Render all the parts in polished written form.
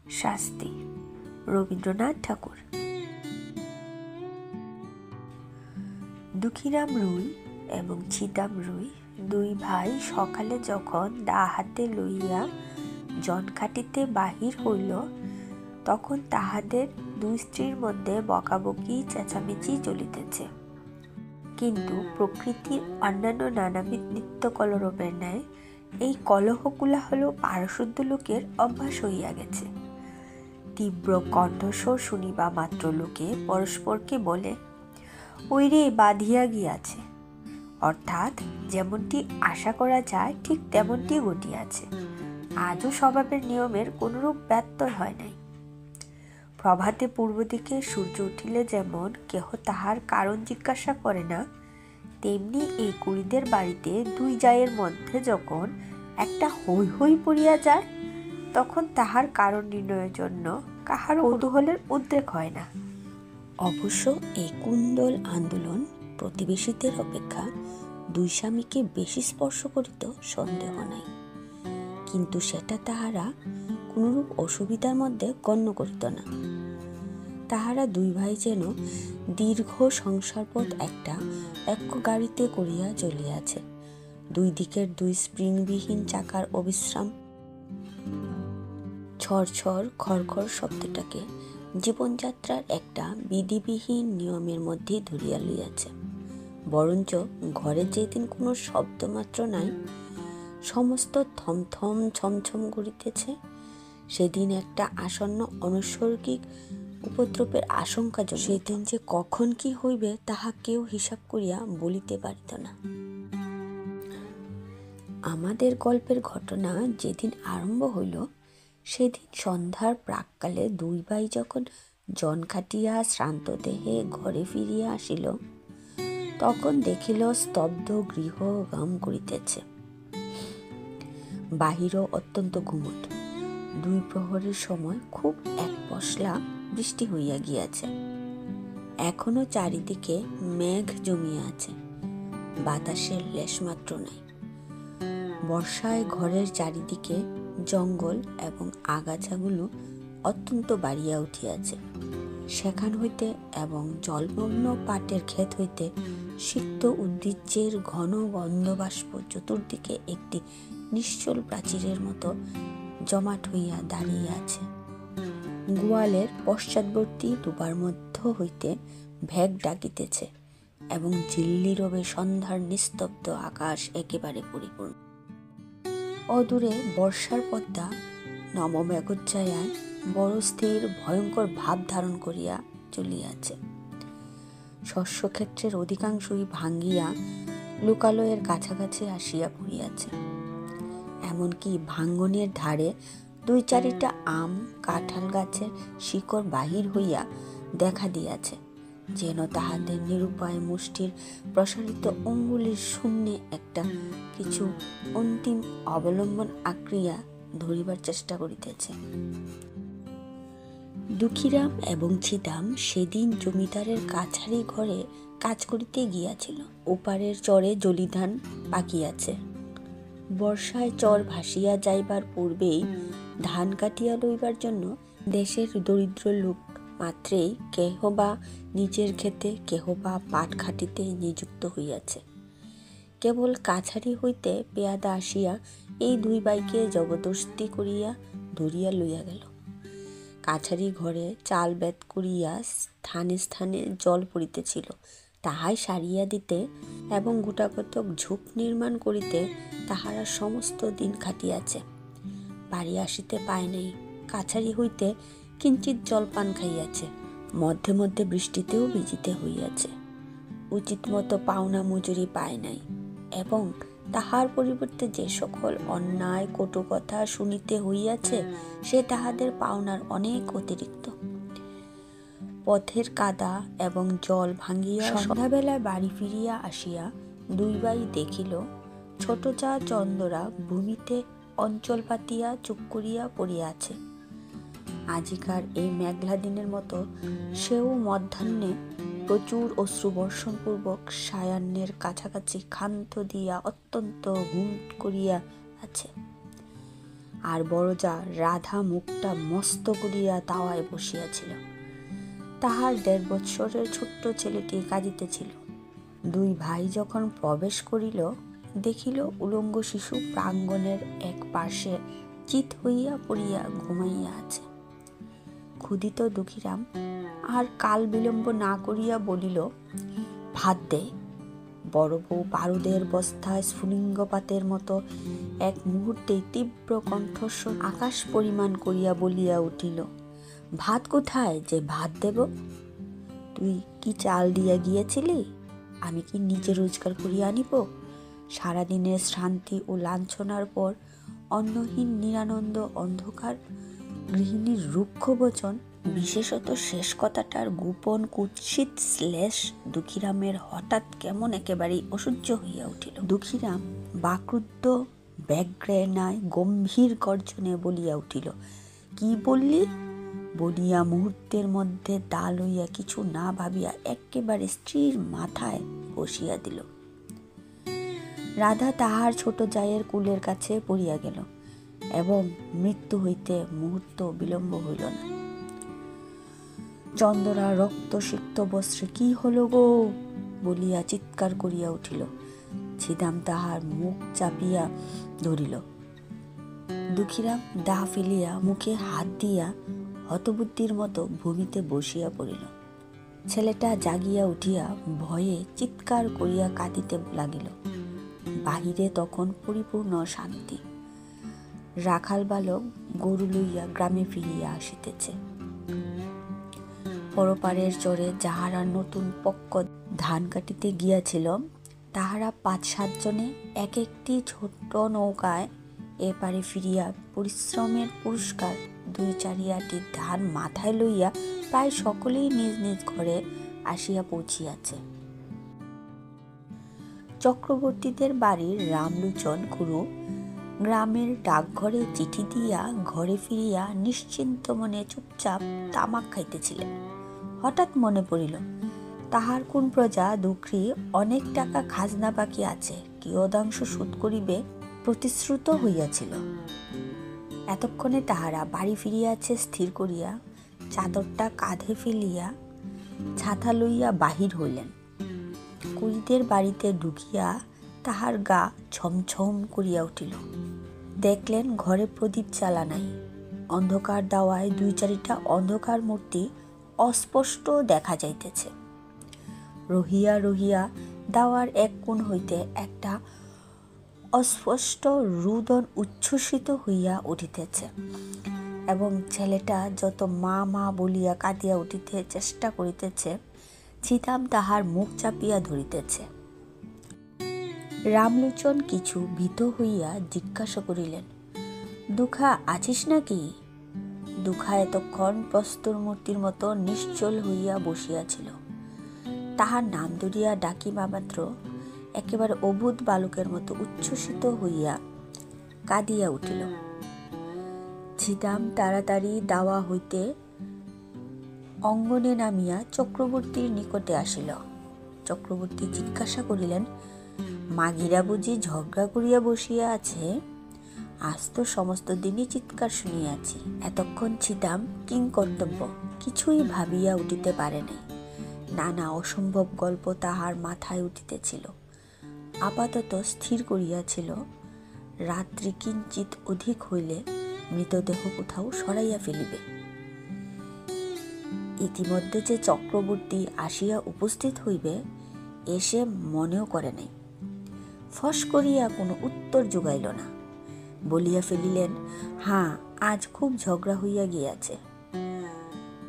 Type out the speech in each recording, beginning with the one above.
শাস্তি, রবীন্দ্রনাথ ঠাকুর। দুঃখীরাম রুই এবং ছিদাম রুই দুই ভাই সকালে যখন দা হাতে লইয়া জন কাটিতে বাহির হইল, তখন তাহাদের দুই স্ত্রীর মধ্যে বকাবকি চেঁচামেচি চলিতেছে। কিন্তু প্রকৃতির অন্যান্য নানাবিধ নিত্য কলরবের ন্যায় এই কলহ কোলাহল পারশুদ্ধ লোকের অভ্যাস হইয়া গেছে। তীব্র কণ্ঠস্বর শুনিবা মাত্র লোকে পরস্পরকে বলে, ওই রে বাঁধিয়া গিয়াছে, অর্থাৎ যেমনটি আশা করা যায় ঠিক তেমনটি ঘটিয়াছে। আজও স্বভাবের নিয়মের কোনরূপ ব্যত্যয় হয় নাই। প্রভাতে পূর্ব দিকে সূর্য উঠিলে যেমন কেহ তাহার কারণ জিজ্ঞাসা করে না, তেমনি এই কুড়িদের বাড়িতে দুই জায়ের মধ্যে যখন একটা হৈ হৈ পড়িয়া যায়, তখন তাহার কারণ নির্ণয়ের জন্য কাহারও কৌতূহলের উদ্রেক হয় না। অবশ্য এই কুণ্ডল আন্দোলন প্রতিবেশীদের অপেক্ষা দুই স্বামীকে বেশি স্পর্শ করিত সন্দেহ নাই, কিন্তু সেটা তাহারা কোনরূপ অসুবিধার মধ্যে গণ্য করিত না। তাহারা দুই ভাই যেন দীর্ঘ সংসারপথ একটা এক গাড়িতে করিয়া চলিয়াছে। দুই দিকের দুই স্প্রিংবিহীন চাকার অবিশ্রাম ছড়ছড় খড়খড় শব্দটাকে জীবনযাত্রার একটা বিধিবিহীন নিয়মের মধ্যে ধরিয়া লইয়াছে। বরঞ্চ ঘরে যেদিন কোনো শব্দমাত্র নাই, সমস্ত থমথম ছমছম করিতেছে, সেদিন একটা আসন্ন অনৈসর্গিক উপদ্রবের আশঙ্কা জন্মিত। সেদিন যে কখন কি হইবে তাহা কেউ হিসাব করিয়া বলিতে পারিত না। আমাদের গল্পের ঘটনা যেদিন আরম্ভ হইল, সেদিন সন্ধ্যার প্রাক্কালে দুই ভাই যখন জন কাটিয়া শ্রান্ত দেহে ঘরে ফিরিয়া আসিল, তখন দেখিল স্তব্ধ গৃহ গাম করিতেছে। বাহিরও অত্যন্ত গুমট। দুই প্রহরের সময় খুব এক পশলা বৃষ্টি হইয়া গিয়াছে। এখনো চারিদিকে মেঘ জমিয়া আছে, বাতাসের লেশমাত্র নাই। বর্ষায় ঘরের চারিদিকে জঙ্গল এবং আগাছাগুলো অত্যন্ত বাড়িয়া উঠিয়াছে। সেখান হইতে এবং জলমগ্ন পাটের ক্ষেত হইতে সিক্ত উদ্ভিজ্জের ঘন গন্ধবাষ্প চতুর্দিকে একটি নিশ্চল প্রাচীরের মতো জমাট হইয়া দাঁড়িয়ে আছে। গোয়ালের পশ্চাৎবর্তী ডুবার মধ্য হইতে ভেগ ডাকিতেছে এবং ঝিল্লিরবে সন্ধ্যার নিস্তব্ধ আকাশ একেবারে পরিপূর্ণ। অদূরে বর্ষার পদ্মা নবমেঘোচ্ছ্বায়ায় বড় স্থির ভয়ঙ্কর ভাব ধারণ করিয়া চলিয়াছে। শস্যক্ষেত্রের অধিকাংশই ভাঙ্গিয়া লোকালয়ের কাছাকাছি আসিয়া পড়িয়াছে। এমনকি ভাঙ্গনের ধারে দুই চারিটা আম কাঁঠাল গাছের শিকড় বাহির হইয়া দেখা দিয়াছে, যেন তাহাদের নিরুপায় মুষ্টির প্রসারিত অঙ্গুলির শূন্যে একটা কিছু অন্তিম অবলম্বন আঁকড়িয়া ধরিবার চেষ্টা করিতেছে। দুঃখীরাম এবং ছিদাম সেদিন জমিদারের কাছারি ঘরে কাজ করিতে গিয়াছিল। ওপারের চরে জলিধান পাকিয়াছে। বর্ষায় চর ভাসিয়া যাইবার পূর্বেই ধান কাটিয়া লইবার জন্য দেশের দরিদ্র লোক মাত্রেই কেহ বা নিজের ক্ষেতে কেহ বা পাট খাটিতে নিযুক্ত হইয়াছে। কেবল কাছারি হইতে পেয়াদা আসিয়া এই দুই ভাইকে জবরদস্তি করিয়া ধরিয়া লইয়া গেল। কাছারি ঘরে চাল বেত করিয়া স্থানে স্থানে জল পড়িতেছিল, তাহাই সারিয়া দিতে এবং গোটাকতক ঝোপ নির্মাণ করিতে তাহারা সমস্ত দিন খাটিয়াছে। বাড়ি আসিতে পায় নাই। কাছারি হইতে কিঞ্চিৎ জলপান খাইয়াছে। মধ্যে মধ্যে বৃষ্টিতেও ভিজিতে হইয়াছে। উচিত মতো পাওনা মজুরি পায় নাই এবং তাহার পরিবর্তে যে সকল অন্যায় কটু কথা শুনিতে হইয়াছে, সে তাহাদের পাওনার অনেক অতিরিক্ত। পথের কাদা এবং জল ভাঙ্গিয়া সন্ধ্যাবেলায় বাড়ি ফিরিয়া আসিয়া দুই ভাই দেখিল ছোট চা চন্দরা ভূমিতে অঞ্চল পাতিয়া চুপ করিয়া পড়িয়া আছে। আজিকার এই মেঘলা দিনের মতো সেও মধ্যাহ্নে প্রচুর অশ্রুবর্ষণপূর্বক সায়াহ্নের কাছাকাছি ক্ষান্ত দিয়া অত্যন্ত হুম করিয়া আছে। আর বড় যা রাধা মুখটা মস্ত করিয়া তাওয়ায় বসিয়াছিল। তাহার 1.5 বৎসরের ছোট্ট ছেলেটি কাঁদিতেছিল। দুই ভাই যখন প্রবেশ করিল, দেখিল উলঙ্গ শিশু প্রাঙ্গণের এক পার্শ্বে চিত হইয়া পড়িয়া ঘুমাইয়া আছে। ক্ষুধিত দুঃখীরাম আর কাল বিলম্ব না করিয়া বলিল, ভাত দে। বড় বউ বারুদের বস্তায় স্ফুলিঙ্গপাতের মতো এক মুহূর্তে তীব্র কণ্ঠস্বর আকাশ পরিমাণ করিয়া বলিয়া উঠিল, ভাত কোথায় যে ভাত দেব? তুই কি চাল দিয়া গিয়েছিলি? আমি কি নিজে রোজগার করিয়া আনিব? সারাদিনের শ্রান্তি ও লাঞ্ছনার পর অন্নহীন নিরানন্দ অন্ধকার গৃহিণীর রুক্ষ বচন, বিশেষত শেষ কথাটার গোপন কুৎসিত শ্লেষ দুঃখীরামের হঠাৎ কেমন একেবারেই অসহ্য হইয়া উঠিল। দুঃখীরাম বাক্রুদ্ধ ব্যাঘ্রের ন্যায় গম্ভীর গর্জনে বলিয়া উঠিল, কি বললি? বলিয়া মুহূর্তের মধ্যে দা লইয়া কিছু না ভাবিয়া একেবারে স্ত্রীর মাথায় বসিয়া দিল। রাধা তাহার ছোট জায়ের কুলের কাছে পড়িয়া গেল এবং মৃত্যু হইতে মুহূর্ত বিলম্ব হইল না। চন্দরা রক্তসিক্ত বস্ত্রে কি হলো গো বলিয়া চিৎকার করিয়া উঠিল। ছিদাম তাহার মুখ চাপিয়া ধরিল। দুঃখীরাম দা ফেলিয়া মুখে হাত দিয়া হতবুদ্ধির মতো ভূমিতে বসিয়া পড়িল। ছেলেটা জাগিয়া উঠিয়া ভয়ে চিৎকার করিয়া কাঁদিতে লাগিল। বাহিরে তখন পরিপূর্ণ শান্তি। রাখাল বালক গরু লইয়া গ্রামে ফিরিয়া আসিতেছে। পরপারের চরে যাহারা নতুন পক্ক ধান কাটিতে গিয়াছিল, তাহারা 5-7 জনে এক একটি ছোট্ট নৌকায় এপারে ফিরিয়া পরিশ্রমের পুরস্কার 2-4 ধান মাথায় লইয়া প্রায় সকলেই নিজ নিজ ঘরে আসিয়া পৌঁছিয়াছে। চক্রবর্তীদের বাড়ির রামলোচন খুড়ো গ্রামের ডাকঘরে চিঠি দিয়া ঘরে ফিরিয়া নিশ্চিন্ত মনে চুপচাপ তামাক খাইতেছিলেন। হঠাৎ মনে পড়িল, তাহার কোন প্রজা দুঃখী অনেক টাকা খাজনা বাকি আছে, কিয়দাংশ শোধ করিবে প্রতিশ্রুত হইয়াছিল। এতক্ষণে তাহারা বাড়ি ফিরিয়াছে স্থির করিয়া চাদরটা কাঁধে ফেলিয়া ছাতা লইয়া বাহির হইলেন। কুড়িদের বাড়িতে ঢুকিয়া তাহার গা ছমছম করিয়া উঠিল। দেখলেন ঘরে প্রদীপ জ্বালা নাই। অন্ধকার দাওয়ায় 2-4টা অন্ধকার মূর্তি অস্পষ্ট দেখা যাইতেছে। রহিয়া রহিয়া দাওয়ার এক কোণ হইতে একটা অস্পষ্ট রুদন উচ্ছ্বসিত হইয়া উঠিতেছে এবং ছেলেটা যত মা মা বলিয়া কাঁদিয়া উঠিতে চেষ্টা করিতেছে, ছিদাম তাহার মুখ চাপিয়া ধরিতেছে। রামলোচন কিছু ভীত হইয়া জিজ্ঞাসা করিলেন, দুঃখা আছিস নাকি? দুঃখা এতক্ষণ প্রস্তর মূর্তির মতো নিশ্চল হইয়া বসিয়াছিল। তাহার নাম ধরিয়া ডাকিবা মাত্র একেবারে অবুধ বালকের মতো উচ্ছ্বসিত হইয়া কাঁদিয়া উঠিল। ছিদাম তাড়াতাড়ি দাওয়া হইতে অঙ্গনে নামিয়া চক্রবর্তীর নিকটে আসিল। চক্রবর্তী জিজ্ঞাসা করিলেন, মাগিরা বুঝি ঝগড়া করিয়া বসিয়া আছে? আজ তো সমস্ত দিনই চিৎকার শুনিয়াছি। এতক্ষণ ছিদাম কিংকর্তব্য কিছুই ভাবিয়া উঠিতে পারে নাই। নানা অসম্ভব গল্প তাহার মাথায় উঠিতেছিল। আপাতত স্থির করিয়াছিল, রাত্রি কিঞ্চিত অধিক হইলে মৃতদেহ কোথাও সরাইয়া ফেলিবে। ইতিমধ্যে যে চক্রবর্তী আসিয়া উপস্থিত হইবে এ সে মনেও করে নাই। ফস করিয়া কোনো উত্তর যোগাইল না। বলিয়া ফেলিলেন, হ্যাঁ, আজ খুব ঝগড়া হইয়া গিয়াছে।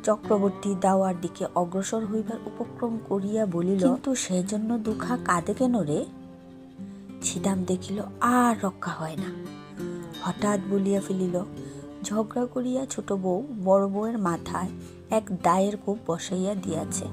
চক্রবর্তী দাওয়ার দিকে অগ্রসর হইবার উপক্রম করিয়া বলিল, কিন্তু সেজন্য দুঃখা কাঁদে কেন রে? ছিদাম দেখিল আর রক্ষা হয় না। হঠাৎ বলিয়া ফেলিল, ঝগড়া করিয়া ছোট বউ বড় বউয়ের মাথায় এক দায়ের কোপ বসাইয়া দিয়াছে।